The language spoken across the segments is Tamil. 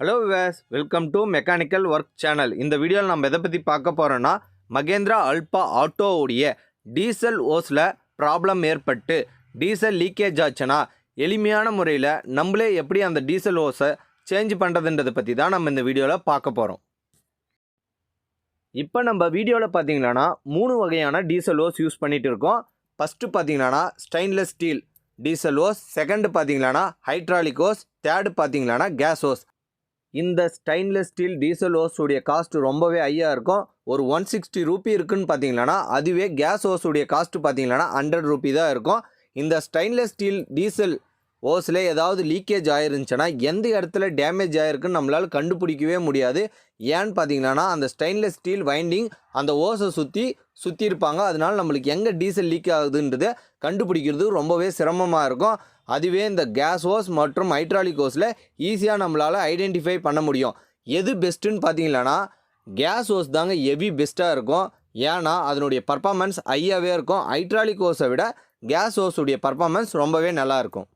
Hello Vilas, welcome to mechanical work channel. இந்த வீடியோவில் நம்ம எதை பற்றி பார்க்க போகிறோன்னா, மகேந்திரா அல்பா ஆட்டோவுடைய டீசல் ஓஸில் ப்ராப்ளம் ஏற்பட்டு டீசல் லீக்கேஜ் ஆச்சுன்னா எளிமையான முறையில் நம்மளே எப்படி அந்த டீசல் ஓஸை சேஞ்ச் பண்ணுறதுன்றதை பற்றி தான் நம்ம இந்த வீடியோவில் பார்க்க போகிறோம். இப்போ நம்ம வீடியோவில் பார்த்தீங்கன்னா 3 வகையான டீசல் ஓஸ் யூஸ் பண்ணிகிட்டு இருக்கோம். ஃபஸ்ட்டு பார்த்தீங்கன்னா stainless steel diesel hose, second பார்த்தீங்கன்னா ஹைட்ராலிக் ஓஸ், தேர்டு பார்த்தீங்கன்னா கேஸ் ஓஸ். இந்த ஸ்டெயின்லெஸ் ஸ்டீல் டீசல் ஓஸுடைய காஸ்ட் ரொம்பவே ஹையாக இருக்கும். ஒரு 160 ரூபி இருக்குன்னு பார்த்தீங்கன்னா, அதுவே கேஸ் ஓஸுடைய காஸ்ட் பார்த்தீங்கன்னா 100 ரூபி தான் இருக்கும். இந்த ஸ்டெயின்லெஸ் ஸ்டீல் டீசல் ஓஸில் ஏதாவது லீக்கேஜ் ஆயிருந்துச்சுன்னா எந்த இடத்துல டேமேஜ் ஆகிருக்குன்னு நம்மளால் கண்டுபிடிக்கவே முடியாது. ஏன்னு பார்த்தீங்கன்னா, அந்த ஸ்டெயின்லெஸ் ஸ்டீல் வைண்டிங் அந்த ஓஸை சுற்றி இருப்பாங்க. அதனால நம்மளுக்கு எங்கே டீசல் லீக் ஆகுதுன்றதை கண்டுபிடிக்கிறது ரொம்பவே சிரமமாக இருக்கும். அதுவே இந்த கேஸ் ஓஸ் மற்றும் ஹைட்ராலிக் ஓஸில் ஈஸியாக நம்மளால் ஐடென்டிஃபை பண்ண முடியும். எது பெஸ்ட்டுன்னு பார்த்தீங்கன்னா கேஸ் ஓஸ் தாங்க ஹெவி பெஸ்ட்டாக இருக்கும். ஏன்னா அதனுடைய பர்ஃபார்மன்ஸ் ஹையாகவே இருக்கும். ஹைட்ராலிக் ஓஸை விட கேஸ் ஓஸுடைய பர்ஃபார்மன்ஸ் ரொம்பவே நல்லாயிருக்கும்.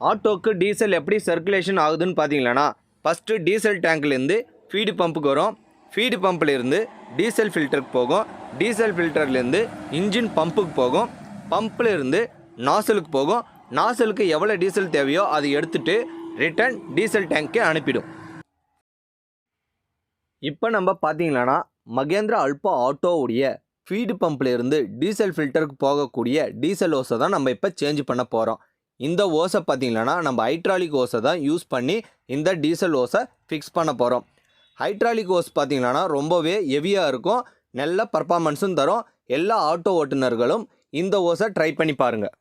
ஆட்டோக்கு டீசல் எப்படி சர்க்குலேஷன் ஆகுதுன்னு பார்த்தீங்கன்னா, ஃபஸ்ட்டு டீசல் டேங்க்லேருந்து ஃபீடு பம்புக்கு வரும். ஃபீடு பம்பிலேருந்து டீசல் ஃபில்டருக்கு போகும். டீசல் ஃபில்டர்லேருந்து இன்ஜின் பம்புக்கு போகும். பம்பிலேருந்து நாசலுக்கு போகும். நாசலுக்கு எவ்வளோ டீசல் தேவையோ அதை எடுத்துகிட்டு ரிட்டர்ன் டீசல் டேங்க்கே அனுப்பிடும். இப்போ நம்ம பார்த்தீங்கன்னா மகேந்திரா அல்பா ஆட்டோவுடைய ஃபீடு பம்பிலேருந்து டீசல் ஃபில்டருக்கு போகக்கூடிய டீசல் ஓஸை தான் நம்ம இப்போ சேஞ்ச் பண்ண போகிறோம். இந்த ஓஸை பார்த்தீங்கன்னா நம்ம ஹைட்ராலிக் ஓஸை தான் யூஸ் பண்ணி இந்த டீசல் ஓஸை ஃபிக்ஸ் பண்ண போகிறோம். ஹைட்ராலிக் ஓஸ் பார்த்தீங்கன்னா ரொம்பவே ஹெவியாக இருக்கும், நல்ல பர்ஃபார்மன்ஸும் தரும். எல்லா ஆட்டோ ஓட்டுநர்களும் இந்த ஓஸை ட்ரை பண்ணி பாருங்கள்.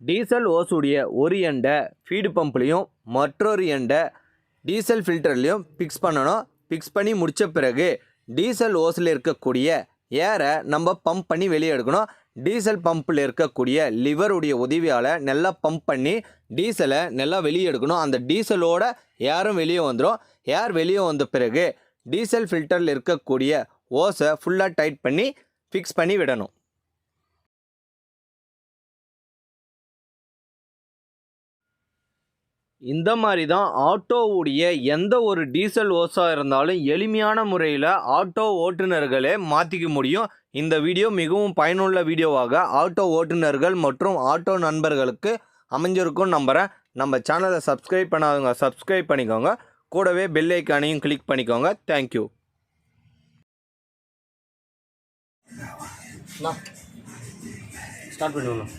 டீசல் ஓஸுடைய ஒரு எண்டை ஃபீடு பம்ப்லேயும் மற்றொரு எண்டை டீசல் ஃபில்டர்லேயும் ஃபிக்ஸ் பண்ணணும். ஃபிக்ஸ் பண்ணி முடித்த பிறகு டீசல் ஓஸில் இருக்கக்கூடிய ஏரை நம்ம பம்ப் பண்ணி வெளியே எடுக்கணும். டீசல் பம்பில் இருக்கக்கூடிய லிவருடைய உதவியால் நல்லா பம்ப் பண்ணி டீசலை நல்லா வெளியே எடுக்கணும். அந்த டீசலோட ஏரும் வெளியே வந்துடும். ஏர் வெளியே வந்த பிறகு டீசல் ஃபில்டரில் இருக்கக்கூடிய ஓஸை ஃபுல்லாக டைட் பண்ணி ஃபிக்ஸ் பண்ணி விடணும். இந்த மாதிரி தான் ஆட்டோவுடைய எந்த ஒரு டீசல் ஓஸாக இருந்தாலும் எளிமையான முறையில் ஆட்டோ ஓட்டுநர்களே மாற்றிக்க முடியும். இந்த வீடியோ மிகவும் பயனுள்ள வீடியோவாக ஆட்டோ ஓட்டுநர்கள் மற்றும் ஆட்டோ நண்பர்களுக்கு அமைஞ்சிருக்கும்னு நம்புகிறேன். நம்ம சேனலை சப்ஸ்கிரைப் பண்ணாதவங்க சப்ஸ்கிரைப் பண்ணிக்கோங்க. கூடவே பெல் ஐக்கானையும் கிளிக் பண்ணிக்கோங்க. தேங்க்யூ. ஸ்டார்ட் பண்ணுவோம்.